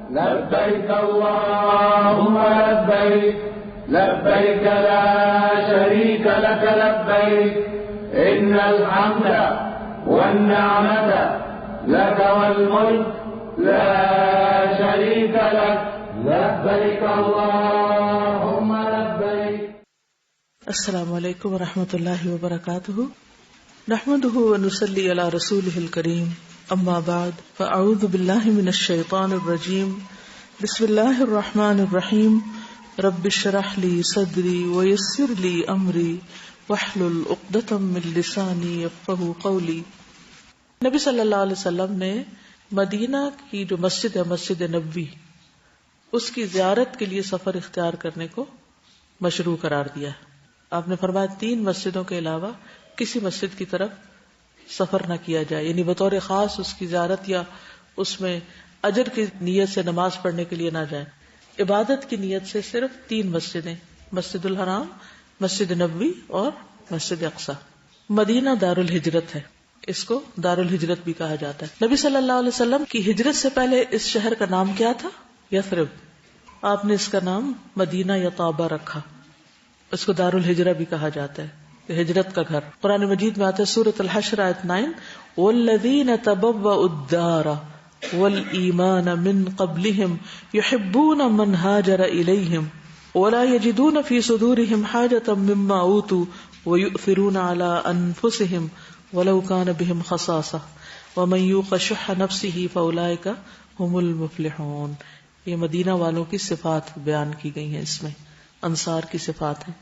لبيك اللهم لبيك لبيك لا شريك لك لبيك إن الحمد والنعمة لك والملك لا شريك لك لبيك اللهم لبيك. السلام علیکم ورحمۃ اللہ وبرکاتہ. نحمده ونصلی علی رسولہ الکریم. اما بعد فاعوذ باللہ من الشیطان الرجیم. بسم اللہ الرحمن الرحیم. رب اشرح لی صدری ویسر لی امری واحلل عقدۃ من لسانی یفقہوا قولی. نبی صلی اللہ علیہ وسلم نے مدینہ کی جو مسجد ہے، مسجد نبوی، اس کی زیارت کے لیے سفر اختیار کرنے کو مشروع قرار دیا ہے. آپ نے فرمایا 3 مسجدوں کے علاوہ کسی مسجد کی طرف سفر نہ کیا جائے، یعنی بطور خاص اس کی زیارت یا اس میں اجر کی نیت سے نماز پڑھنے کے لیے نہ جائیں. عبادت کی نیت سے صرف 3 مسجدیں، مسجد الحرام، مسجد نبوی اور مسجد اقصی. مدینہ دار الہجرت ہے، اس کو دار الہجرت بھی کہا جاتا ہے. نبی صلی اللہ علیہ وسلم کی ہجرت سے پہلے اس شہر کا نام کیا تھا؟ یثرب. آپ نے اس کا نام مدینہ یا طابہ رکھا. اس کو دار الہجرہ بھی کہا جاتا ہے، ہجرت کا گھر. قرآن مجید میں آتا ہے سورۃ الحشر آیت 9، والذین تبوؤا الدار والایمان من قبلہم یحبون من ہاجر الیہم ولا یجدون فی صدورہم حاجۃ مما اوتوا ویؤثرون علی انفسہم ولو کان بہم خصاصہ ومن یوق شح نفسہ فاولئک ھم المفلحون. یہ مدینہ والوں کی صفات بیان کی گئی ہیں، اس میں انصار کی صفات ہیں.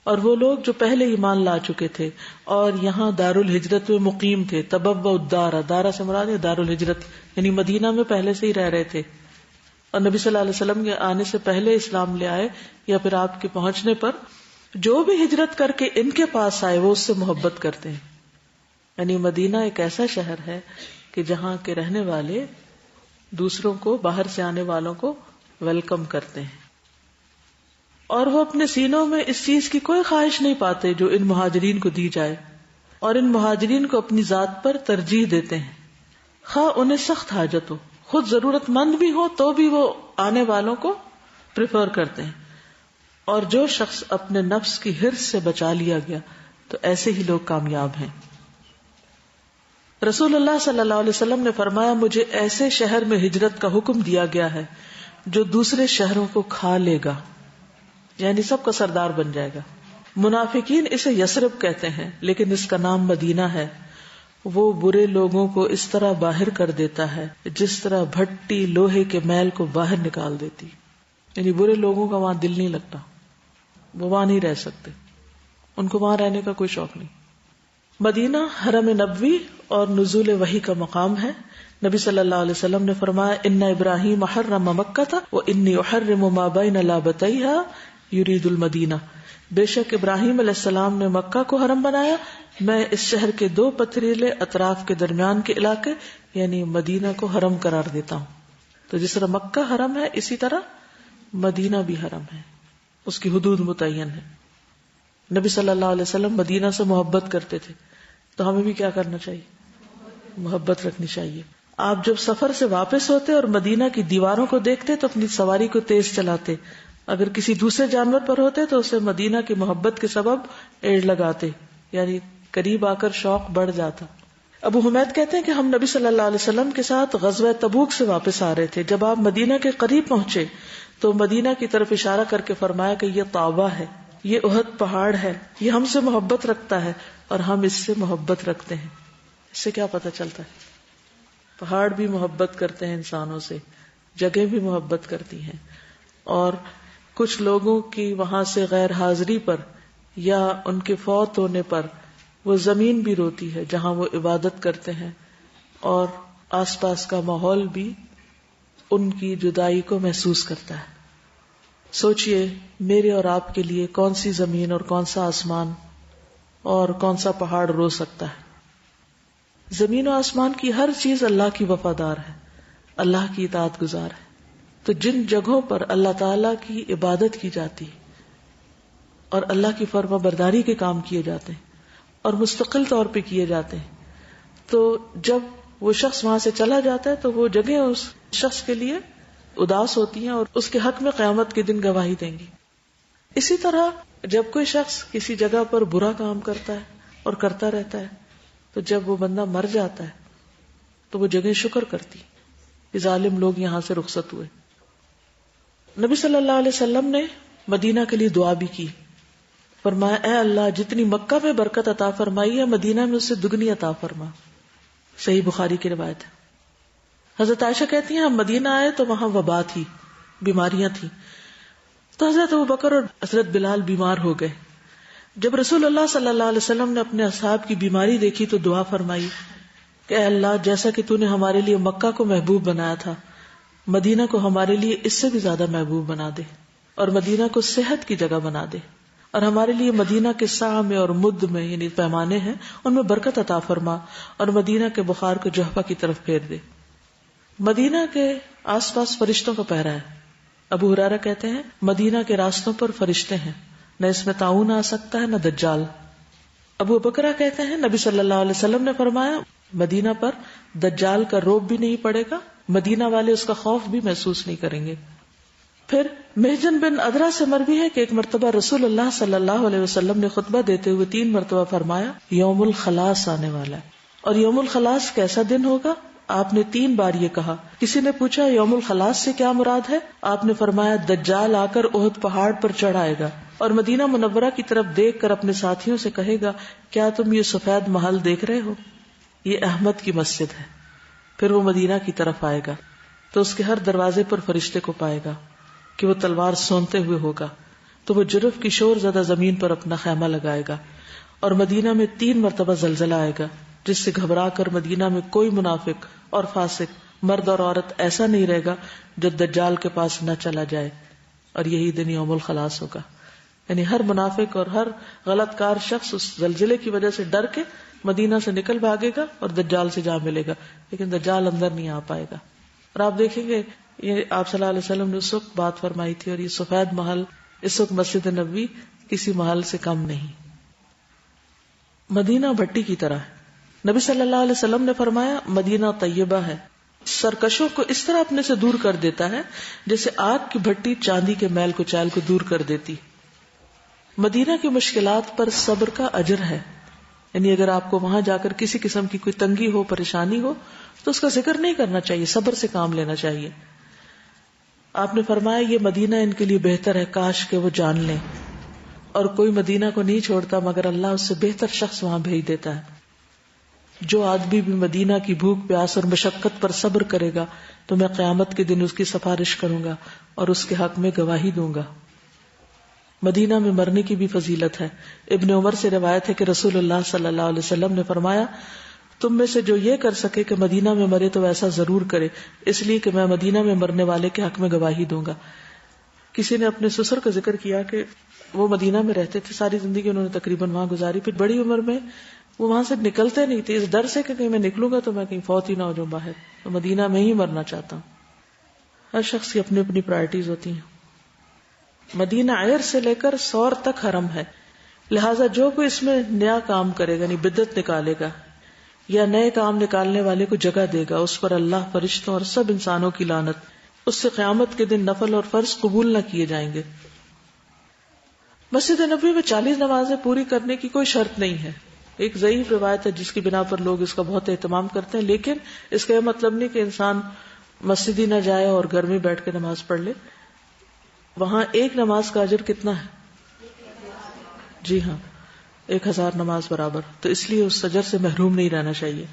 اور وہ لوگ جو پہلے ایمان لا چکے تھے اور یہاں دار الہجرت میں مقیم تھے. تبوؤا الدار، دارا سے مراد ہے دار الہجرت، یعنی مدینہ میں پہلے سے ہی رہ رہے تھے اور نبی صلی اللہ علیہ وسلم کے آنے سے پہلے اسلام لے آئے یا پھر آپ کے پہنچنے پر جو بھی ہجرت کر کے ان کے پاس آئے وہ اس سے محبت کرتے ہیں. یعنی مدینہ ایک ایسا شہر ہے کہ جہاں کے رہنے والے دوسروں کو، باہر سے آنے والوں کو ویلکم کرتے ہیں، اور وہ اپنے سینوں میں اس چیز کی کوئی خواہش نہیں پاتے جو ان مہاجرین کو دی جائے، اور ان مہاجرین کو اپنی ذات پر ترجیح دیتے ہیں. خواہ انہیں سخت حاجت ہو، خود ضرورت مند بھی ہو تو بھی وہ آنے والوں کو پریفر کرتے ہیں. اور جو شخص اپنے نفس کی حرص سے بچا لیا گیا تو ایسے ہی لوگ کامیاب ہیں. رسول اللہ صلی اللہ علیہ وسلم نے فرمایا، مجھے ایسے شہر میں ہجرت کا حکم دیا گیا ہے جو دوسرے شہروں کو کھا لے گا، یعنی سب کا سردار بن جائے گا. منافقین اسے یثرب کہتے ہیں لیکن اس کا نام مدینہ ہے. وہ برے لوگوں کو اس طرح باہر کر دیتا ہے جس طرح بھٹی لوہے کے میل کو باہر نکال دیتی. یعنی برے لوگوں کا وہاں دل نہیں لگتا، وہ وہاں نہیں رہ سکتے، ان کو وہاں رہنے کا کوئی شوق نہیں. مدینہ حرم نبوی اور نزول وحی کا مقام ہے. نبی صلی اللہ علیہ وسلم نے فرمایا، ان ابراہیم حرم مکہ وانی احرم ما بین لابتیہا یرید المدینہ. بے شک ابراہیم علیہ السلام نے مکہ کو حرم بنایا، میں اس شہر کے 2 پتھریلے اطراف کے درمیان کے علاقے یعنی مدینہ کو حرم قرار دیتا ہوں. تو جس طرح مکہ حرم ہے اسی طرح مدینہ بھی حرم ہے، اس کی حدود متعین ہے. نبی صلی اللہ علیہ وسلم مدینہ سے محبت کرتے تھے، تو ہمیں بھی کیا کرنا چاہیے؟ محبت رکھنی چاہیے. آپ جب سفر سے واپس ہوتے اور مدینہ کی دیواروں کو دیکھتے تو اپنی سواری کو تیز چلاتے. اگر کسی دوسرے جانور پر ہوتے تو اسے مدینہ کی محبت کے سبب ایڑ لگاتے، یعنی قریب آ کر شوق بڑھ جاتا. ابو حمید کہتے ہیں کہ ہم نبی صلی اللہ علیہ وسلم کے ساتھ غزوہ تبوک سے واپس آ رہے تھے. جب آپ مدینہ کے قریب پہنچے تو مدینہ کی طرف اشارہ کر کے فرمایا کہ یہ طابہ ہے، یہ احد پہاڑ ہے، یہ ہم سے محبت رکھتا ہے اور ہم اس سے محبت رکھتے ہیں. اس سے کیا پتہ چلتا ہے؟ پہاڑ بھی محبت کرتے ہیں انسانوں سے، جگہ بھی محبت کرتی ہیں، اور کچھ لوگوں کی وہاں سے غیر حاضری پر یا ان کے فوت ہونے پر وہ زمین بھی روتی ہے جہاں وہ عبادت کرتے ہیں، اور آس پاس کا ماحول بھی ان کی جدائی کو محسوس کرتا ہے. سوچئے میرے اور آپ کے لیے کون سی زمین اور کون سا آسمان اور کون سا پہاڑ رو سکتا ہے؟ زمین و آسمان کی ہر چیز اللہ کی وفادار ہے، اللہ کی اطاعت گزار ہے. تو جن جگہوں پر اللہ تعالی کی عبادت کی جاتی اور اللہ کی فرما برداری کے کام کیے جاتے ہیں اور مستقل طور پہ کیے جاتے ہیں، تو جب وہ شخص وہاں سے چلا جاتا ہے تو وہ جگہ اس شخص کے لیے اداس ہوتی ہیں اور اس کے حق میں قیامت کے دن گواہی دیں گی. اسی طرح جب کوئی شخص کسی جگہ پر برا کام کرتا ہے اور کرتا رہتا ہے تو جب وہ بندہ مر جاتا ہے تو وہ جگہ شکر کرتی کہ ظالم لوگ یہاں سے رخصت ہوئے. نبی صلی اللہ علیہ وسلم نے مدینہ کے لیے دعا بھی کی. فرمایا اے اللہ جتنی مکہ میں برکت عطا فرمائی ہے مدینہ میں اس سے دگنی عطا فرما. صحیح بخاری کی روایت ہے. حضرت عائشہ کہتی ہیں ہم مدینہ آئے تو وہاں وبا تھی, بیماریاں تھیں, تو حضرت ابوبکر اور حضرت بلال بیمار ہو گئے. جب رسول اللہ صلی اللہ علیہ وسلم نے اپنے اصحاب کی بیماری دیکھی تو دعا فرمائی کہ اے اللہ جیسا کہ تو نے ہمارے لیے مکہ کو محبوب بنایا تھا مدینہ کو ہمارے لیے اس سے بھی زیادہ محبوب بنا دے, اور مدینہ کو صحت کی جگہ بنا دے, اور ہمارے لیے مدینہ کے ساع میں اور مد میں یعنی پیمانے ہیں ان میں برکت عطا فرما, اور مدینہ کے بخار کو جہفہ کی طرف پھیر دے. مدینہ کے آس پاس فرشتوں کا پہرا ہے. ابو ہریرہ کہتے ہیں مدینہ کے راستوں پر فرشتے ہیں, نہ اس میں طاعون آ سکتا ہے نہ دجال. ابو بکرہ کہتے ہیں نبی صلی اللہ علیہ وسلم نے فرمایا مدینہ پر دجال کا روب بھی نہیں پڑے گا, مدینہ والے اس کا خوف بھی محسوس نہیں کریں گے. پھر محجن بن ادرا سے مروی ہے کہ ایک مرتبہ رسول اللہ صلی اللہ علیہ وسلم نے خطبہ دیتے ہوئے 3 مرتبہ فرمایا یوم الخلاص آنے والا ہے. اور یوم الخلاص کیسا دن ہوگا؟ آپ نے 3 بار یہ کہا. کسی نے پوچھا یوم الخلاص سے کیا مراد ہے؟ آپ نے فرمایا دجال آ کر احد پہاڑ پر چڑھ آئے گا اور مدینہ منورہ کی طرف دیکھ کر اپنے ساتھیوں سے کہے گا کیا تم یہ سفید محل دیکھ رہے ہو؟ یہ احمد کی مسجد ہے. پھر وہ مدینہ کی طرف آئے گا تو اس کے ہر دروازے پر فرشتے کو پائے گا کہ وہ تلوار سونتے ہوئے ہوگا, تو وہ جرف کی شور زدہ زمین پر اپنا خیمہ لگائے گا. اور مدینہ میں 3 مرتبہ زلزلہ آئے گا جس سے گھبرا کر مدینہ میں کوئی منافق اور فاسق مرد اور عورت ایسا نہیں رہے گا جو دجال کے پاس نہ چلا جائے, اور یہی دن یوم الخلاص ہوگا. یعنی ہر منافق اور ہر غلط کار شخص اس زلزلے کی وجہ سے ڈر کے مدینہ سے نکل بھاگے گا اور دجال سے جا ملے گا, لیکن دجال اندر نہیں آ پائے گا. اور آپ دیکھیں گے یہ آپ صلی اللہ علیہ وسلم نے اس وقت بات فرمائی تھی, اور یہ سفید محل اس وقت مسجد نبوی کسی محل سے کم نہیں. مدینہ بھٹی کی طرح ہے. نبی صلی اللہ علیہ وسلم نے فرمایا مدینہ طیبہ ہے, سرکشوں کو اس طرح اپنے سے دور کر دیتا ہے جیسے آگ کی بھٹی چاندی کے میل کچیل کو دور کر دیتی. مدینہ کی مشکلات پر صبر کا اجر ہے. یعنی اگر آپ کو وہاں جا کر کسی قسم کی کوئی تنگی ہو, پریشانی ہو, تو اس کا ذکر نہیں کرنا چاہیے, صبر سے کام لینا چاہیے. آپ نے فرمایا یہ مدینہ ان کے لیے بہتر ہے, کاش کہ وہ جان لیں. اور کوئی مدینہ کو نہیں چھوڑتا مگر اللہ اس سے بہتر شخص وہاں بھیج دیتا ہے. جو آدمی بھی مدینہ کی بھوک پیاس اور مشقت پر صبر کرے گا تو میں قیامت کے دن اس کی سفارش کروں گا اور اس کے حق میں گواہی دوں گا. مدینہ میں مرنے کی بھی فضیلت ہے. ابن عمر سے روایت ہے کہ رسول اللہ صلی اللہ علیہ وسلم نے فرمایا تم میں سے جو یہ کر سکے کہ مدینہ میں مرے تو ایسا ضرور کرے, اس لیے کہ میں مدینہ میں مرنے والے کے حق میں گواہی دوں گا. کسی نے اپنے سسر کا ذکر کیا کہ وہ مدینہ میں رہتے تھے, ساری زندگی انہوں نے تقریباً وہاں گزاری, پھر بڑی عمر میں وہ وہاں سے نکلتے نہیں تھے اس ڈر سے کہ کہیں میں نکلوں گا تو میں کہیں فوت ہی نہ ہو جاؤں باہر, تو مدینہ میں ہی مرنا چاہتا ہوں. ہر شخص کی اپنی اپنی پرائرٹیز ہوتی ہیں. مدینہ عیر سے لے کر سور تک حرم ہے, لہٰذا جو کوئی اس میں نیا کام کرے گا یعنی بدعت نکالے گا یا نئے کام نکالنے والے کو جگہ دے گا, اس پر اللہ, فرشتوں اور سب انسانوں کی لعنت, اس سے قیامت کے دن نفل اور فرض قبول نہ کیے جائیں گے. مسجد نبوی میں 40 نمازیں پوری کرنے کی کوئی شرط نہیں ہے. ایک ضعیف روایت ہے جس کی بنا پر لوگ اس کا بہت اہتمام کرتے ہیں, لیکن اس کا یہ مطلب نہیں کہ انسان مسجد ہی نہ جائے اور گھر میں بیٹھ کے نماز پڑھ لے. وہاں ایک نماز کا اجر کتنا ہے؟ جی ہاں, 1000 نماز برابر, تو اس لیے اس اجر سے محروم نہیں رہنا چاہیے.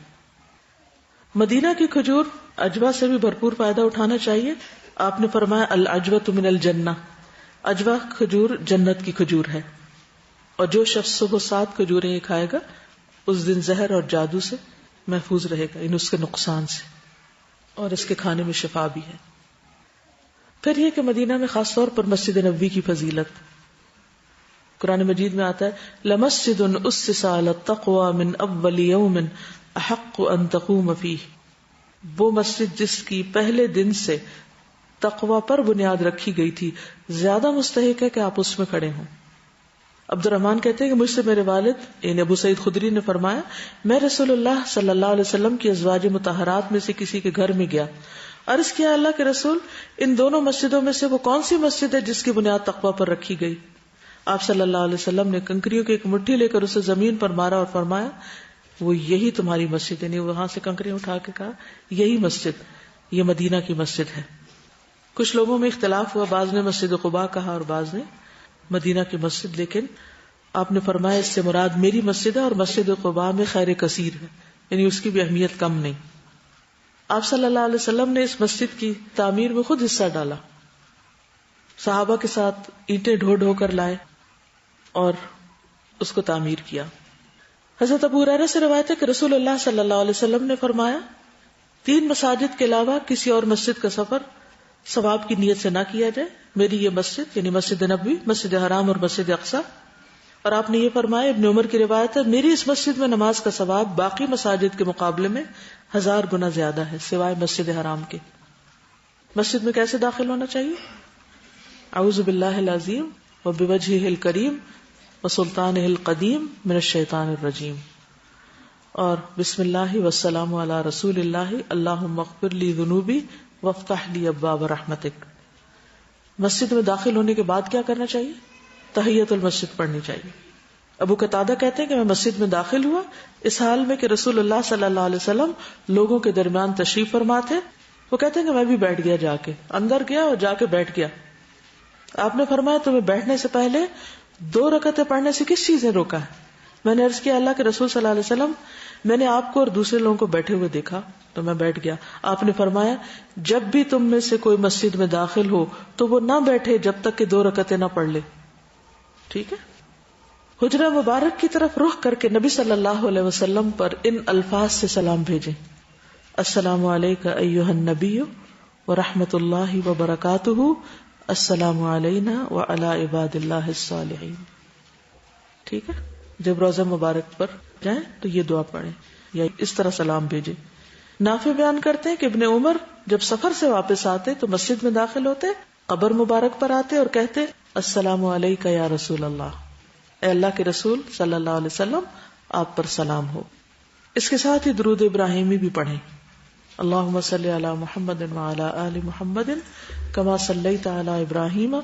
مدینہ کی کھجور عجوہ سے بھی بھرپور فائدہ اٹھانا چاہیے. آپ نے فرمایا العجوۃ من الجنہ, عجوہ کھجور جنت کی کھجور ہے, اور جو شخص صبح 7 کھجوریں یہ کھائے گا اس دن زہر اور جادو سے محفوظ رہے گا, ان اس کے نقصان سے, اور اس کے کھانے میں شفا بھی ہے. پھر یہ کہ مدینہ میں خاص طور پر مسجد نبوی کی فضیلت, قرآن مجید میں آتا ہے لمسجد اسس علی التقوی من اول یوم احق ان تقوم فیہ, وہ مسجد جس کی پہلے دن سے تقوی پر بنیاد رکھی گئی تھی زیادہ مستحق ہے کہ آپ اس میں کھڑے ہوں. عبد الرحمن کہتے ہیں کہ مجھ سے میرے والد یعنی ابو سعید خدری نے فرمایا میں رسول اللہ صلی اللہ علیہ وسلم کی ازواج مطہرات میں سے کسی کے گھر میں گیا. عرض کیا اللہ کے رسول ان دونوں مسجدوں میں سے وہ کون سی مسجد ہے جس کی بنیاد تقوی پر رکھی گئی؟ آپ صلی اللہ علیہ وسلم نے کنکریوں کی ایک مٹھی لے کر اسے زمین پر مارا اور فرمایا وہ یہی تمہاری مسجد. یعنی وہاں سے کنکریاں اٹھا کے کہا یہی مسجد یہ مدینہ کی مسجد ہے. کچھ لوگوں میں اختلاف ہوا, بعض نے مسجد قباء کہا اور بعض نے مدینہ کی مسجد, لیکن آپ نے فرمایا اس سے مراد میری مسجد ہے اور مسجد قباء میں خیر کثیر ہے, یعنی اس کی بھی اہمیت کم نہیں. آپ صلی اللہ علیہ وسلم نے اس مسجد کی تعمیر میں خود حصہ ڈالا, صحابہ کے ساتھ اینٹیں ڈھو ڈھو کر لائے اور اس کو تعمیر کیا. حضرت ابو ہریرہ سے روایت ہے کہ رسول اللہ صلی اللہ علیہ وسلم نے فرمایا 3 مساجد کے علاوہ کسی اور مسجد کا سفر ثواب کی نیت سے نہ کیا جائے. میری یہ مسجد یعنی مسجد نبوی, مسجد حرام اور مسجد اقصی. اور آپ نے یہ فرمایا, ابن عمر کی روایت ہے, میری اس مسجد میں نماز کا ثواب باقی مساجد کے مقابلے میں 1000 گنا زیادہ ہے سوائے مسجد حرام کے. مسجد میں کیسے داخل ہونا چاہیے؟ اعوذ باللہ العظیم وبوجہہ الکریم وسلطانہ القدیم من الشیطان الرجیم, اور بسم اللہ والسلام علی رسول اللہ اللہم اغفر لی ذنوبی وافتح لی ابواب رحمتک. مسجد میں داخل ہونے کے بعد کیا کرنا چاہیے؟ تحیۃ المسجد پڑھنی چاہیے. ابو قتادہ کہتے ہیں کہ میں مسجد میں داخل ہوا اس حال میں کہ رسول اللہ صلی اللہ علیہ وسلم لوگوں کے درمیان تشریف فرما تھے. وہ کہتے ہیں کہ میں بھی بیٹھ گیا, جا کے اندر گیا اور جا کے بیٹھ گیا. آپ نے فرمایا تمہیں بیٹھنے سے پہلے 2 رکعتیں پڑھنے سے کس چیز نے روکا ہے؟ میں نے عرض کیا اللہ کے رسول صلی اللہ علیہ وسلم میں نے آپ کو اور دوسرے لوگوں کو بیٹھے ہوئے دیکھا تو میں بیٹھ گیا. آپ نے فرمایا جب بھی تم میں سے کوئی مسجد میں داخل ہو تو وہ نہ بیٹھے جب تک کہ 2 رکعتیں نہ پڑھ لے. ٹھیک ہے. حجرہ مبارک کی طرف رخ کر کے نبی صلی اللہ علیہ وسلم پر ان الفاظ سے سلام بھیجیں, السلام علیک ایھا النبی ورحمۃ اللہ وبرکاتہ, السلام علینا وعلی عباد اللہ الصالحین. ٹھیک ہے. جب روضہ مبارک پر جائیں تو یہ دعا پڑھیں یا اس طرح سلام بھیجیں. نافع بیان کرتے ہیں کہ ابن عمر جب سفر سے واپس آتے تو مسجد میں داخل ہوتے, قبر مبارک پر آتے اور کہتے السلام علیک یا رسول اللہ, اے اللہ کے رسول صلی اللہ علیہ وسلم آپ پر سلام ہو. اس کے ساتھ ہی درود ابراہیمی بھی پڑھیں, اللہم صلی علی محمد وعلی آل محمد کما صلیت علی ابراہیم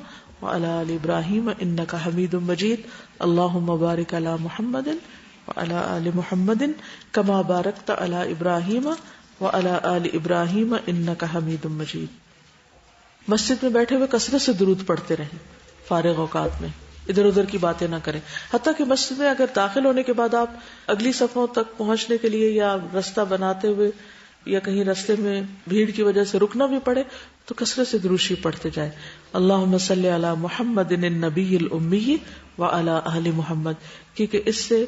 وعلی آل ابراہیم انک حمید مجید, اللہم بارک علی محمد وعلی آل محمد کما بارکت علی ابراہیم وعلی آل ابراہیم انک حمید مجید. مسجد میں بیٹھے ہوئے کثرت سے درود پڑھتے رہیں, فارغ اوقات میں ادھر ادھر کی باتیں نہ کریں. حتیٰ کہ مسجد میں اگر داخل ہونے کے بعد آپ اگلی صفوں تک پہنچنے کے لیے یا رستہ بناتے ہوئے یا کہیں رستے میں بھیڑ کی وجہ سے رکنا بھی پڑے تو کثرت سے درود شریف پڑھتے جائیں. اللہم صلی علی محمد النبی الامی وعلی آل محمد, کیونکہ اس سے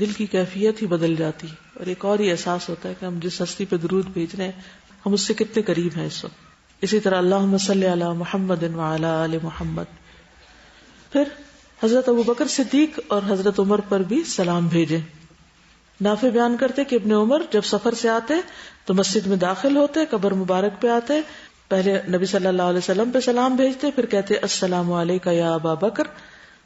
دل کی کیفیت ہی بدل جاتی اور ایک اور ہی احساس ہوتا ہے کہ ہم جس ہستی پہ درود بھیج رہے ہیں ہم اس سے کتنے قریب ہیں اس وقت. اسی طرح اللہم صلی علی محمد وعلی آل محمد. پھر حضرت ابوبکر صدیق اور حضرت عمر پر بھی سلام بھیجیں. نافع بیان کرتے کہ ابن عمر جب سفر سے آتے تو مسجد میں داخل ہوتے, قبر مبارک پہ آتے, پہلے نبی صلی اللہ علیہ وسلم پہ سلام بھیجتے, پھر کہتے السلام علیکہ یا ابا بکر,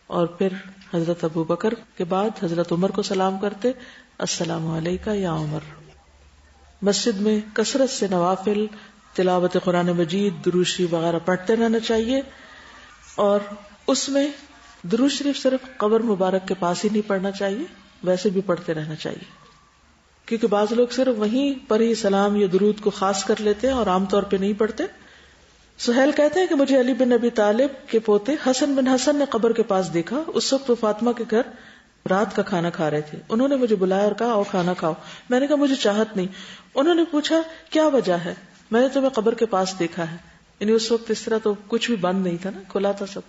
اور پھر حضرت ابو بکر کے بعد حضرت عمر کو سلام کرتے السلام علیکہ یا عمر. مسجد میں کثرت سے نوافل, تلاوت قرآن مجید, درود شریف وغیرہ پڑھتے رہنا چاہیے, اور اس میں درود شریف صرف قبر مبارک کے پاس ہی نہیں پڑھنا چاہیے, ویسے بھی پڑھتے رہنا چاہیے, کیونکہ بعض لوگ صرف وہیں پر ہی سلام یا درود کو خاص کر لیتے ہیں اور عام طور پہ نہیں پڑھتے. سہیل کہتے ہیں کہ مجھے علی بن ابی طالب کے پوتے حسن بن حسن نے قبر کے پاس دیکھا. اس وقت وہ فاطمہ کے گھر رات کا کھانا کھا رہے تھے. انہوں نے مجھے بلایا اور کہا آؤ کھانا کھاؤ. میں نے کہا مجھے چاہت نہیں. انہوں نے پوچھا کیا وجہ ہے؟ میں نے تمہیں قبر کے پاس دیکھا ہے. یعنی اس وقت اس طرح تو کچھ بھی بند نہیں تھا نا, کھلا تھا سب.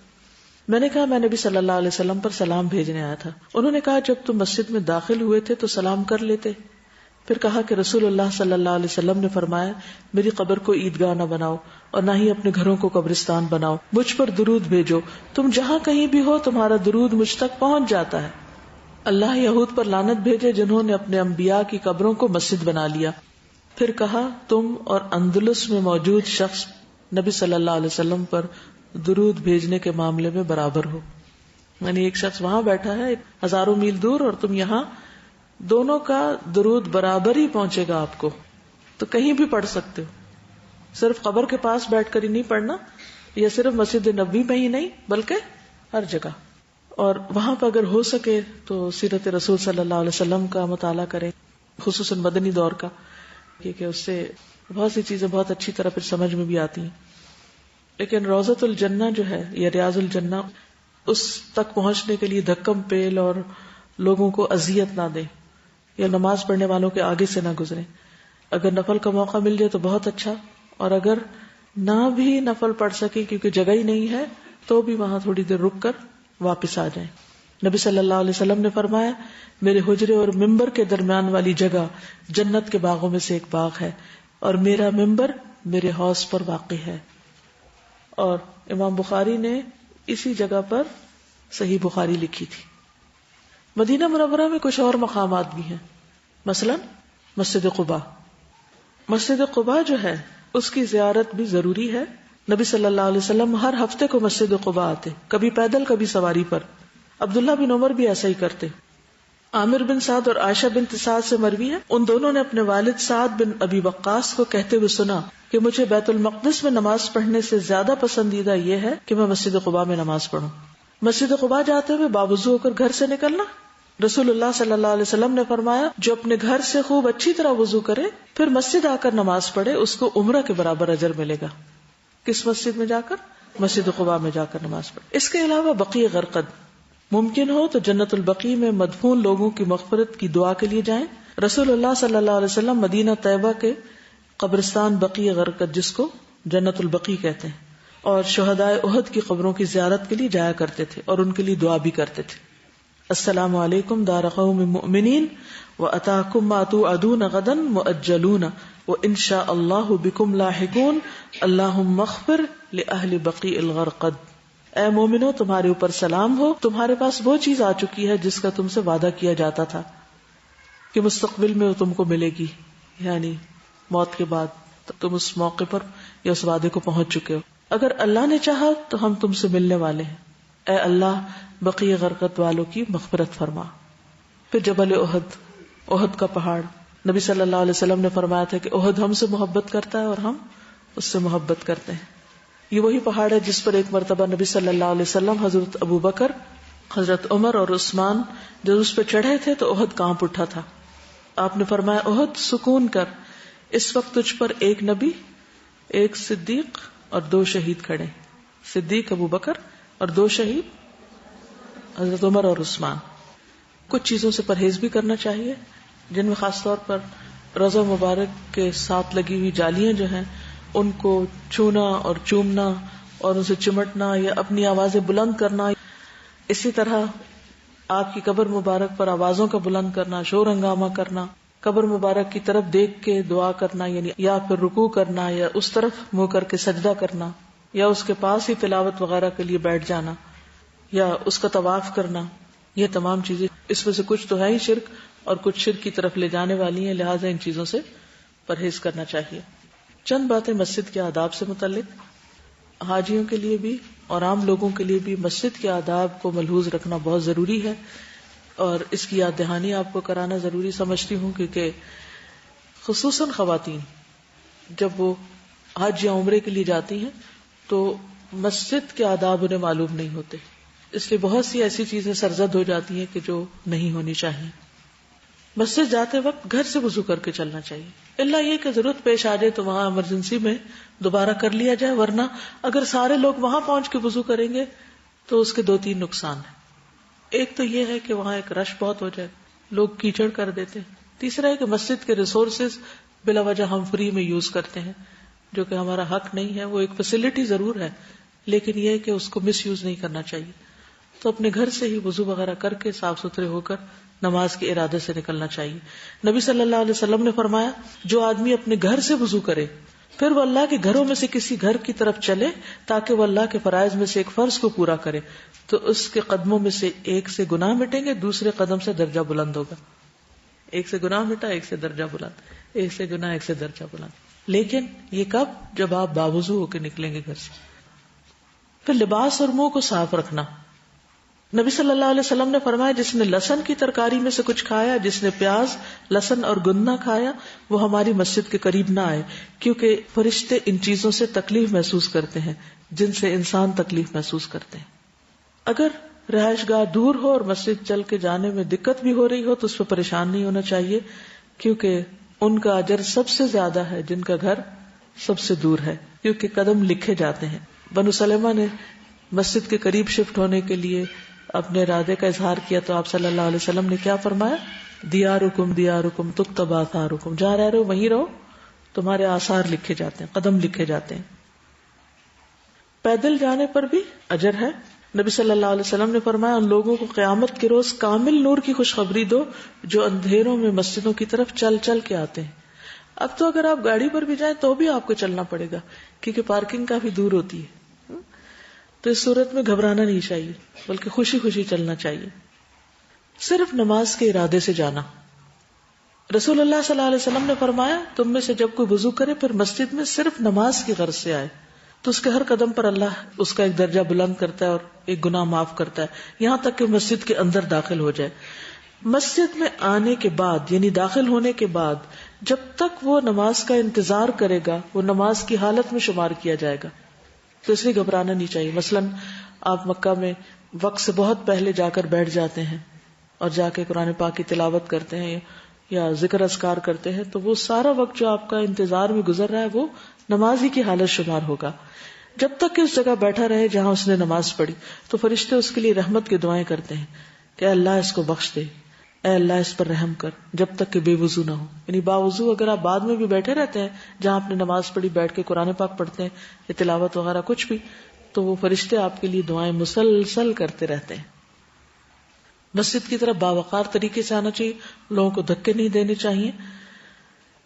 میں نے کہا میں نبی صلی اللہ علیہ وسلم پر سلام بھیجنے آیا تھا. انہوں نے کہا جب تم مسجد میں داخل ہوئے تھے تو سلام کر لیتے. پھر کہا کہ رسول اللہ صلی اللہ علیہ وسلم نے فرمایا میری قبر کو عیدگاہ نہ بناؤ اور نہ ہی اپنے گھروں کو قبرستان بناؤ, مجھ پر درود بھیجو, تم جہاں کہیں بھی ہو تمہارا درود مجھ تک پہنچ جاتا ہے. اللہ یہود پر لعنت بھیجے جنہوں نے اپنے انبیاء کی قبروں کو مسجد بنا لیا. پھر کہا تم اور اندلس میں موجود شخص نبی صلی اللہ علیہ وسلم پر درود بھیجنے کے معاملے میں برابر ہو. یعنی ایک شخص وہاں بیٹھا ہے ہزاروں میل دور اور تم یہاں، دونوں کا درود برابر ہی پہنچے گا آپ کو. تو کہیں بھی پڑھ سکتے ہو، صرف قبر کے پاس بیٹھ کر ہی نہیں پڑھنا، یا صرف مسجد نبوی میں ہی نہیں بلکہ ہر جگہ. اور وہاں پہ اگر ہو سکے تو سیرت رسول صلی اللہ علیہ وسلم کا مطالعہ کریں، خصوصاً مدنی دور کا، کیونکہ اس سے بہت سی چیزیں بہت اچھی طرح پھر سمجھ میں بھی آتی ہیں. لیکن روضۃ الجنہ جو ہے یا ریاض الجنہ، اس تک پہنچنے کے لیے دھکم پیل اور لوگوں کو اذیت نہ دیں، یا نماز پڑھنے والوں کے آگے سے نہ گزریں. اگر نفل کا موقع مل جائے تو بہت اچھا، اور اگر نہ بھی نفل پڑھ سکے کیونکہ جگہ ہی نہیں ہے تو بھی وہاں تھوڑی دیر رک کر واپس آ جائیں. نبی صلی اللہ علیہ وسلم نے فرمایا، میرے حجرے اور ممبر کے درمیان والی جگہ جنت کے باغوں میں سے ایک باغ ہے، اور میرا ممبر میرے حوض پر واقع ہے. اور امام بخاری نے اسی جگہ پر صحیح بخاری لکھی تھی. مدینہ منورہ میں کچھ اور مقامات بھی ہیں، مثلا مسجد قباء. مسجد قباء جو ہے اس کی زیارت بھی ضروری ہے. نبی صلی اللہ علیہ وسلم ہر ہفتے کو مسجد قباء آتے، کبھی پیدل کبھی سواری پر. عبداللہ بن عمر بھی ایسا ہی کرتے. عامر بن سعد اور عائشہ بنت سعد سے مروی ہے، ان دونوں نے اپنے والد سعد بن ابی وقاص کو کہتے ہوئے سنا کہ مجھے بیت المقدس میں نماز پڑھنے سے زیادہ پسندیدہ یہ ہے کہ میں مسجد قباء میں نماز پڑھوں. مسجد قباء جاتے ہوئے باوضو ہو کر گھر سے نکلنا. رسول اللہ صلی اللہ علیہ وسلم نے فرمایا، جو اپنے گھر سے خوب اچھی طرح وضو کرے پھر مسجد آ کر نماز پڑھے، اس کو عمرہ کے برابر اجر ملے گا. کس مسجد میں جا کر؟ مسجد قباء میں جا کر نماز پڑھے. اس کے علاوہ بقیع غرقد، ممکن ہو تو جنت البقیع میں مدفون لوگوں کی مغفرت کی دعا کے لیے جائیں. رسول اللہ صلی اللہ علیہ وسلم مدینہ طیبہ کے قبرستان بقیع غرقد، جس کو جنت البقیع کہتے ہیں، اور شہدائے احد کی قبروں کی زیارت کے لیے جایا کرتے تھے اور ان کے لیے دعا بھی کرتے تھے. السلام علیکم دار قوم مؤمنین واتاکم ما توعدون غدا مؤجلون وان شاء اللہ بکم لاحقون اللہم اغفر لأہل بقیع الغرقد. اے مومنو، تمہارے اوپر سلام ہو، تمہارے پاس وہ چیز آ چکی ہے جس کا تم سے وعدہ کیا جاتا تھا کہ مستقبل میں وہ تم کو ملے گی، یعنی موت کے بعد تم اس موقع پر یا اس وعدے کو پہنچ چکے ہو. اگر اللہ نے چاہا تو ہم تم سے ملنے والے ہیں. اے اللہ بقیع غرقد والوں کی مغفرت فرما. پھر جبل احد، احد کا پہاڑ. نبی صلی اللہ علیہ وسلم نے فرمایا تھا کہ احد ہم سے محبت کرتا ہے اور ہم اس سے محبت کرتے ہیں. یہ وہی پہاڑ ہے جس پر ایک مرتبہ نبی صلی اللہ علیہ وسلم، حضرت ابو بکر، حضرت عمر اور عثمان جب اس پہ چڑھے تھے تو احد کانپ اٹھا تھا. آپ نے فرمایا، احد سکون کر، اس وقت تجھ پر ایک نبی، ایک صدیق اور 2 شہید کھڑے. صدیق ابو بکر اور 2 شہید حضرت عمر اور عثمان. کچھ چیزوں سے پرہیز بھی کرنا چاہیے، جن میں خاص طور پر روضہ مبارک کے ساتھ لگی ہوئی جالیاں جو ہیں ان کو چھونا اور چومنا اور ان سے چمٹنا یا اپنی آوازیں بلند کرنا. اسی طرح آپ کی قبر مبارک پر آوازوں کا بلند کرنا، شور ہنگامہ کرنا، قبر مبارک کی طرف دیکھ کے دعا کرنا، یعنی یا پھر رکوع کرنا یا اس طرف منہ کر کے سجدہ کرنا یا اس کے پاس ہی تلاوت وغیرہ کے لیے بیٹھ جانا یا اس کا طواف کرنا. یہ تمام چیزیں اس میں سے کچھ تو ہے ہی شرک اور کچھ شرک کی طرف لے جانے والی ہیں، لہٰذا ان چیزوں سے پرہیز کرنا چاہیے. چند باتیں مسجد کے آداب سے متعلق. حاجیوں کے لیے بھی اور عام لوگوں کے لیے بھی مسجد کے آداب کو ملحوظ رکھنا بہت ضروری ہے، اور اس کی یاد دہانی آپ کو کرانا ضروری سمجھتی ہوں، کیونکہ خصوصاً خواتین جب وہ حج یا عمرے کے لیے جاتی ہیں تو مسجد کے آداب انہیں معلوم نہیں ہوتے، اس لیے بہت سی ایسی چیزیں سرزد ہو جاتی ہیں کہ جو نہیں ہونی چاہیے. مسجد جاتے وقت گھر سے وضو کر کے چلنا چاہیے، الا یہ کہ ضرورت پیش آ جائے تو وہاں ایمرجنسی میں دوبارہ کر لیا جائے، ورنہ اگر سارے لوگ وہاں پہنچ کے وضو کریں گے تو اس کے 2-3 نقصان ہیں. ایک تو یہ ہے کہ وہاں ایک رش بہت ہو جائے، لوگ کیچڑ کر دیتے ہیں. تیسرا ہے کہ مسجد کے ریسورسز بلا وجہ ہم فری میں یوز کرتے ہیں، جو کہ ہمارا حق نہیں ہے. وہ ایک فیسلٹی ضرور ہے لیکن یہ ہے کہ اس کو مس یوز نہیں کرنا چاہیے. تو اپنے گھر سے ہی وضو وغیرہ کر کے صاف ستھرے ہو کر نماز کے ارادے سے نکلنا چاہیے. نبی صلی اللہ علیہ وسلم نے فرمایا، جو آدمی اپنے گھر سے وضو کرے پھر وہ اللہ کے گھروں میں سے کسی گھر کی طرف چلے تاکہ وہ اللہ کے فرائض میں سے ایک فرض کو پورا کرے، تو اس کے قدموں میں سے ایک سے گناہ مٹیں گے، دوسرے قدم سے درجہ بلند ہوگا. ایک سے گناہ مٹا، ایک سے درجہ بلند، ایک سے گناہ، ایک سے درجہ بلند. لیکن یہ کب؟ جب آپ باوضو ہو کے نکلیں گے گھر سے. پھر لباس اور منہ کو صاف رکھنا. نبی صلی اللہ علیہ وسلم نے فرمایا جس نے لہسن کی ترکاری میں سے کچھ کھایا، جس نے پیاز، لہسن اور گنا کھایا، وہ ہماری مسجد کے قریب نہ آئے، کیونکہ فرشتے ان چیزوں سے تکلیف محسوس کرتے ہیں جن سے انسان تکلیف محسوس کرتے ہیں۔ اگر رہائش گاہ دور ہو اور مسجد چل کے جانے میں دقت بھی ہو رہی ہو تو اس پہ پریشان نہیں ہونا چاہیے، کیونکہ ان کا اجر سب سے زیادہ ہے جن کا گھر سب سے دور ہے، کیونکہ قدم لکھے جاتے ہیں۔ بنو سلمہ نے مسجد کے قریب شفٹ ہونے کے لیے اپنے ارادے کا اظہار کیا تو آپ صلی اللہ علیہ وسلم نے کیا فرمایا؟ دیارکم دیارکم تکتب آثارکم، جہاں رہ رہے ہو وہیں رہو، تمہارے آثار لکھے جاتے ہیں، قدم لکھے جاتے ہیں۔ پیدل جانے پر بھی اجر ہے۔ نبی صلی اللہ علیہ وسلم نے فرمایا ان لوگوں کو قیامت کے روز کامل نور کی خوشخبری دو جو اندھیروں میں مسجدوں کی طرف چل چل کے آتے ہیں۔ اب تو اگر آپ گاڑی پر بھی جائیں تو بھی آپ کو چلنا پڑے گا کیونکہ پارکنگ کافی دور ہوتی ہے، تو اس صورت میں گھبرانا نہیں چاہیے بلکہ خوشی خوشی چلنا چاہیے۔ صرف نماز کے ارادے سے جانا۔ رسول اللہ صلی اللہ علیہ وسلم نے فرمایا تم میں سے جب کوئی وضو کرے پھر مسجد میں صرف نماز کی غرض سے آئے تو اس کے ہر قدم پر اللہ اس کا ایک درجہ بلند کرتا ہے اور ایک گناہ معاف کرتا ہے، یہاں تک کہ مسجد کے اندر داخل ہو جائے۔ مسجد میں آنے کے بعد یعنی داخل ہونے کے بعد جب تک وہ نماز کا انتظار کرے گا وہ نماز کی حالت میں شمار کیا جائے گا، تو اس لیے گھبرانا نہیں چاہیے۔ مثلاً آپ مکہ میں وقت سے بہت پہلے جا کر بیٹھ جاتے ہیں اور جا کے قرآن پاک کی تلاوت کرتے ہیں یا ذکر اذکار کرتے ہیں تو وہ سارا وقت جو آپ کا انتظار میں گزر رہا ہے وہ نماز ہی کی حالت شمار ہوگا، جب تک کہ اس جگہ بیٹھا رہے جہاں اس نے نماز پڑھی۔ تو فرشتے اس کے لیے رحمت کی دعائیں کرتے ہیں کہ اے اللہ اس کو بخش دے، اے اللہ اس پر رحم کر، جب تک کہ بے وضو نہ ہو۔ یعنی باوضو اگر آپ بعد میں بھی بیٹھے رہتے ہیں جہاں آپ نے نماز پڑھی بیٹھ کے قرآن پاک پڑھتے ہیں یا تلاوت وغیرہ کچھ بھی، تو وہ فرشتے آپ کے لیے دعائیں مسلسل کرتے رہتے ہیں۔ مسجد کی طرف باوقار طریقے سے آنا چاہیے، لوگوں کو دھکے نہیں دینے چاہیے۔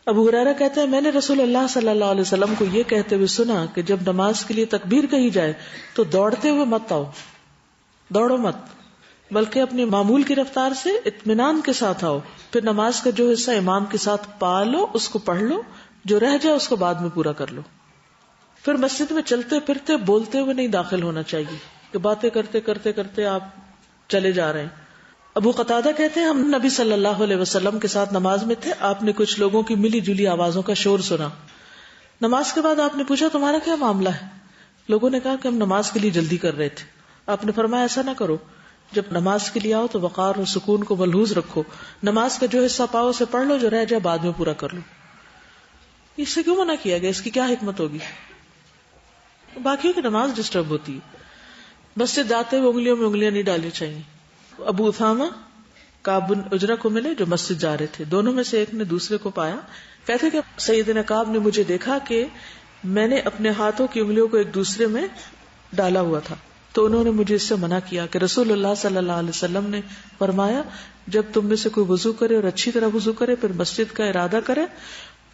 ابو ہریرہ کہتے ہیں میں نے رسول اللہ صلی اللہ علیہ وسلم کو یہ کہتے ہوئے سنا کہ جب نماز کے لیے تکبیر کہی جائے تو دوڑتے ہوئے مت آؤ، دوڑو مت، بلکہ اپنی معمول کی رفتار سے اطمینان کے ساتھ آؤ، پھر نماز کا جو حصہ امام کے ساتھ پا لو اس کو پڑھ لو، جو رہ جائے اس کو بعد میں پورا کر لو۔ پھر مسجد میں چلتے پھرتے بولتے ہوئے نہیں داخل ہونا چاہیے کہ باتیں کرتے کرتے کرتے آپ چلے جا رہے ہیں۔ ابو قتادہ کہتے ہیں ہم نبی صلی اللہ علیہ وسلم کے ساتھ نماز میں تھے، آپ نے کچھ لوگوں کی ملی جلی آوازوں کا شور سنا۔ نماز کے بعد آپ نے پوچھا تمہارا کیا معاملہ ہے؟ لوگوں نے کہا کہ ہم نماز کے لیے جلدی کر رہے تھے۔ آپ نے فرمایا ایسا نہ کرو، جب نماز کے لیے آؤ تو وقار اور سکون کو ملحوظ رکھو، نماز کا جو حصہ پاؤ اسے پڑھ لو، جو رہ جائے بعد میں پورا کر لو۔ اس سے کیوں منع کیا گیا؟ اس کی کیا حکمت ہوگی؟ باقیوں کی نماز ڈسٹرب ہوتی ہے۔ مسجد جاتے ہوئے انگلیوں میں انگلیاں نہیں ڈالنی چاہیے۔ ابو اسامہ کعب بن عجرہ کو ملے جو مسجد جا رہے تھے، دونوں میں سے ایک نے دوسرے کو پایا، کہتے کہ سیدنا کعب نے مجھے دیکھا کہ میں نے اپنے ہاتھوں کی انگلیوں کو ایک دوسرے میں ڈالا ہوا تھا، تو انہوں نے مجھے اس سے منع کیا کہ رسول اللہ صلی اللہ علیہ وسلم نے فرمایا جب تم میں سے کوئی وضو کرے اور اچھی طرح وضو کرے پھر مسجد کا ارادہ کرے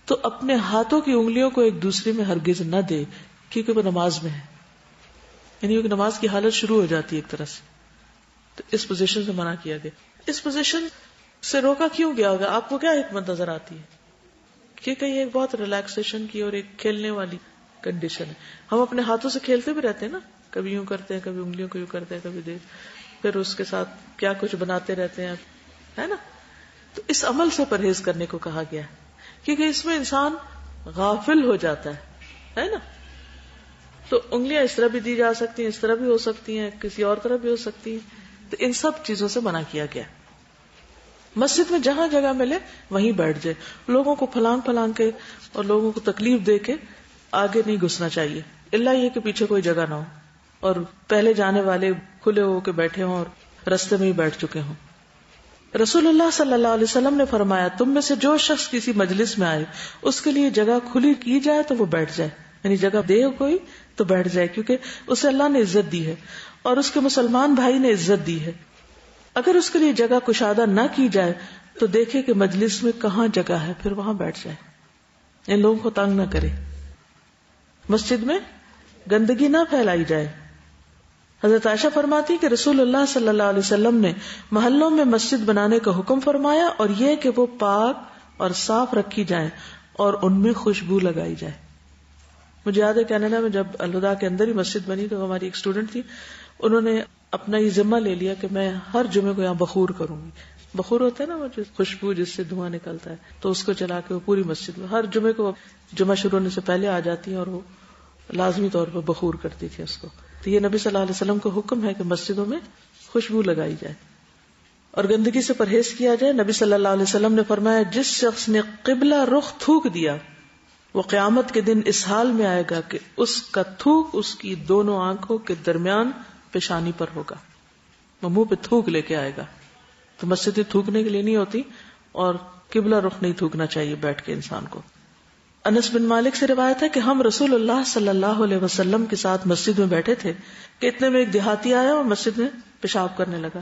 تو اپنے ہاتھوں کی انگلیوں کو ایک دوسرے میں ہرگز نہ دے، کیونکہ وہ نماز میں ہے، یعنی ایک نماز کی حالت شروع ہو جاتی ہے ایک طرح سے، تو اس پوزیشن سے منع کیا گیا۔ اس پوزیشن سے روکا کیوں گیا ہوگا؟ آپ کو کیا حکمت نظر آتی ہے؟ کیونکہ یہ ایک بہت ریلیکسیشن کی اور ایک کھیلنے والی کنڈیشن ہے۔ ہم اپنے ہاتھوں سے کھیلتے بھی رہتے ہیں نا، کبھی یوں کرتے ہیں، کبھی انگلیوں کو یوں کرتے ہیں، کبھی دے پھر اس کے ساتھ کیا کچھ بناتے رہتے ہیں، ہے نا؟ تو اس عمل سے پرہیز کرنے کو کہا گیا ہے کیونکہ اس میں انسان غافل ہو جاتا ہے نا؟ تو انگلیاں اس طرح بھی دی جا سکتی ہیں، اس طرح بھی ہو سکتی ہیں، کسی اور طرح بھی ہو سکتی ہیں، تو ان سب چیزوں سے منع کیا گیا۔ مسجد میں جہاں جگہ ملے وہیں بیٹھ جائے، لوگوں کو پھلانگ پھلانگ کے اور لوگوں کو تکلیف دے کے آگے نہیں گھسنا چاہیے، الا یہ کہ پیچھے کوئی جگہ نہ ہو اور پہلے جانے والے کھلے ہو کے بیٹھے ہوں اور رستے میں ہی بیٹھ چکے ہوں۔ رسول اللہ صلی اللہ علیہ وسلم نے فرمایا تم میں سے جو شخص کسی مجلس میں آئے اس کے لیے جگہ کھلی کی جائے تو وہ بیٹھ جائے، یعنی جگہ دے کوئی تو بیٹھ جائے، کیونکہ اسے اللہ نے عزت دی ہے اور اس کے مسلمان بھائی نے عزت دی ہے۔ اگر اس کے لیے جگہ کشادہ نہ کی جائے تو دیکھے کہ مجلس میں کہاں جگہ ہے پھر وہاں بیٹھ جائے، ان لوگوں کو تنگ نہ کرے۔ مسجد میں گندگی نہ پھیلائی جائے۔ حضرت عائشہ فرماتی کہ رسول اللہ صلی اللہ علیہ وسلم نے محلوں میں مسجد بنانے کا حکم فرمایا اور یہ کہ وہ پاک اور صاف رکھی جائیں اور ان میں خوشبو لگائی جائے۔ مجھے یاد ہے کینیڈا میں جب الہدا کے اندر ہی مسجد بنی تو ہماری ایک اسٹوڈنٹ تھی، انہوں نے اپنا یہ ذمہ لے لیا کہ میں ہر جمعے کو یہاں بخور کروں گی. بخور ہوتا ہے نا وہ جو خوشبو جس سے دھواں نکلتا ہے, تو اس کو چلا کے وہ پوری مسجد میں ہر جمعے کو جمعہ شروع ہونے سے پہلے آ جاتی ہیں اور وہ لازمی طور پر بخور کرتی تھی اس کو. تو یہ نبی صلی اللہ علیہ وسلم کا حکم ہے کہ مسجدوں میں خوشبو لگائی جائے اور گندگی سے پرہیز کیا جائے. نبی صلی اللہ علیہ وسلم نے فرمایا جس شخص نے قبلہ رخ تھوک دیا وہ قیامت کے دن اس حال میں آئے گا کہ اس کا تھوک اس کی دونوں آنکھوں کے درمیان پیشانی پر ہوگا. وہ منہ پہ تھوک لے کے آئے گا. تو مسجدیں تھوکنے کے لیے نہیں ہوتی اور قبلہ رخ نہیں تھوکنا چاہیے بیٹھ کے انسان کو. انس بن مالک سے روایت ہے کہ ہم رسول اللہ صلی اللہ علیہ وسلم کے ساتھ مسجد میں بیٹھے تھے کہ اتنے میں ایک دیہاتی آیا اور مسجد میں پیشاب کرنے لگا.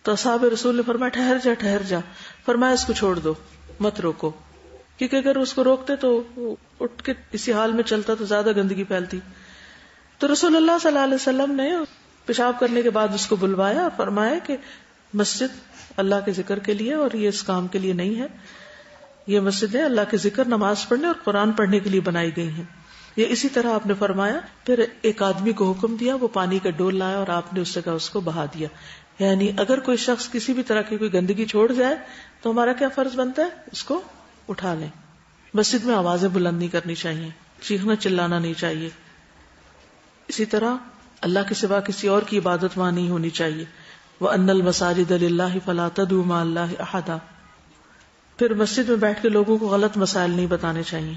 تو اصحاب رسول نے فرمایا ٹھہر جا. فرمایا اس کو چھوڑ دو, مت روکو, کیونکہ اگر اس کو روکتے تو وہ اٹھ کے اسی حال میں چلتا تو زیادہ گندگی پھیلتی. تو رسول اللہ صلی اللہ علیہ وسلم نے پیشاب کرنے کے بعد اس کو بلوایا اور فرمایا کہ مسجد اللہ کے ذکر کے لیے اور یہ اس کام کے لیے نہیں ہے. یہ مسجد ہے اللہ کے ذکر, نماز پڑھنے اور قرآن پڑھنے کے لیے بنائی گئی ہیں. یہ اسی طرح آپ نے فرمایا. پھر ایک آدمی کو حکم دیا, وہ پانی کا ڈول لایا اور آپ نے اس جگہ اس کو بہا دیا. یعنی اگر کوئی شخص کسی بھی طرح کی کوئی گندگی چھوڑ جائے تو ہمارا کیا فرض بنتا ہے, اس کو اٹھا لیں. مسجد میں آوازیں بلند نہیں کرنی چاہیے, چیخنا چلانا نہیں چاہیے. اسی طرح اللہ کے سوا کسی اور کی عبادت وہاں نہیں ہونی چاہیے. وَأَنَّ الْمَسَاجِدَ لِلَّهِ فَلَا تَدْعُوا مَعَ اللَّهِ أَحَدًا. پھر مسجد میں بیٹھ کے لوگوں کو غلط مسائل نہیں بتانے چاہیے,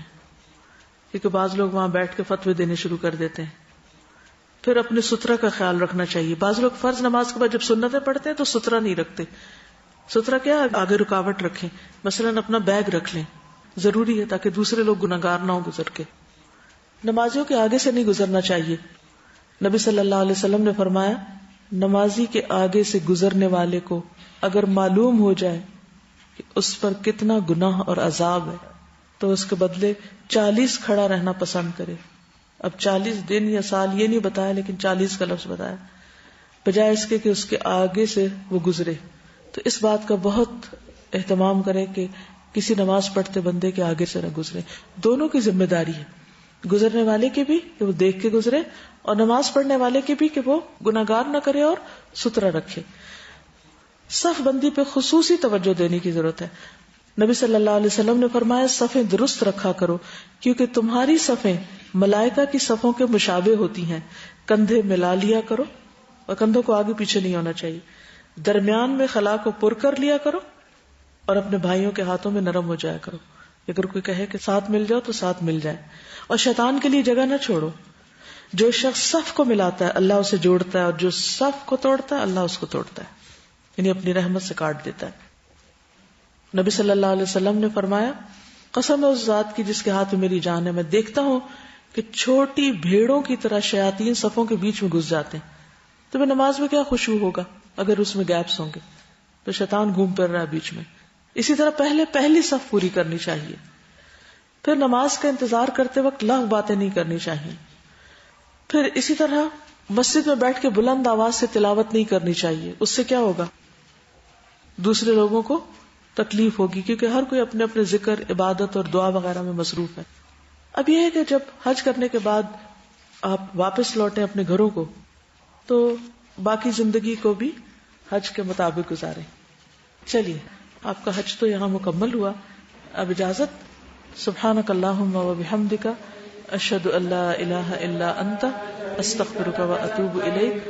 کیونکہ بعض لوگ وہاں بیٹھ کے فتوے دینے شروع کر دیتے ہیں. پھر اپنے سترہ کا خیال رکھنا چاہیے. بعض لوگ فرض نماز کے بعد جب سنتیں پڑھتے ہیں تو سترہ نہیں رکھتے. سترہ کیا, آگے رکاوٹ رکھیں, مثلاً اپنا بیگ رکھ لیں, ضروری ہے تاکہ دوسرے لوگ گناہگار نہ ہوں گزر کے. نمازیوں کے آگے سے نہیں گزرنا چاہیے. نبی صلی اللہ علیہ وسلم نے فرمایا نمازی کے آگے سے گزرنے والے کو اگر معلوم ہو جائے کہ اس پر کتنا گناہ اور عذاب ہے تو اس کے بدلے 40 کھڑا رہنا پسند کرے. اب 40 دن یا سال یہ نہیں بتایا, لیکن 40 کا لفظ بتایا, بجائے اس کے کہ اس کے آگے سے وہ گزرے. تو اس بات کا بہت اہتمام کرے کہ کسی نماز پڑھتے بندے کے آگے سے نہ گزرے. دونوں کی ذمہ داری ہے, گزرنے والے کی بھی کہ وہ دیکھ کے گزرے, اور نماز پڑھنے والے کی بھی کہ وہ گناہگار نہ کرے اور سترا رکھے. صف بندی پہ خصوصی توجہ دینے کی ضرورت ہے. نبی صلی اللہ علیہ وسلم نے فرمایا صفیں درست رکھا کرو کیونکہ تمہاری صفیں ملائکہ کی صفوں کے مشابہ ہوتی ہیں. کندھے ملا لیا کرو, اور کندھوں کو آگے پیچھے نہیں ہونا چاہیے. درمیان میں خلا کو پر کر لیا کرو, اور اپنے بھائیوں کے ہاتھوں میں نرم ہو جایا کرو. اگر کوئی کہے کہ ساتھ مل جاؤ تو ساتھ مل جائے. اور شیطان کے لیے جگہ نہ چھوڑو. جو شخص صف کو ملاتا ہے اللہ اسے جوڑتا ہے, اور جو صف کو توڑتا ہے اللہ اس کو توڑتا ہے, یعنی اپنی رحمت سے کاٹ دیتا ہے. نبی صلی اللہ علیہ وسلم نے فرمایا قسم ہے اس ذات کی جس کے ہاتھ میں میری جان ہے, میں دیکھتا ہوں کہ چھوٹی بھیڑوں کی طرح شیاطین صفوں کے بیچ میں گھس جاتے ہیں. تو نماز میں کیا خشوع ہوگا اگر اس میں گیپس ہوں گے, تو شیطان گھوم پھر رہا ہے بیچ میں. اسی طرح پہلی صف پوری کرنی چاہیے. پھر نماز کا انتظار کرتے وقت لغو باتیں نہیں کرنی چاہیے. پھر اسی طرح مسجد میں بیٹھ کے بلند آواز سے تلاوت نہیں کرنی چاہیے. اس سے کیا ہوگا, دوسرے لوگوں کو تکلیف ہوگی, کیونکہ ہر کوئی اپنے اپنے ذکر, عبادت اور دعا وغیرہ میں مصروف ہے. اب یہ ہے کہ جب حج کرنے کے بعد آپ واپس لوٹیں اپنے گھروں کو, تو باقی زندگی کو بھی حج کے مطابق گزاریں. چلیے آپ کا حج تو یہاں مکمل ہوا. اب اجازت. سبحانک اللہم و بحمدک اشہد ان لا الہ الا انت استغفرک و اتوب الیک.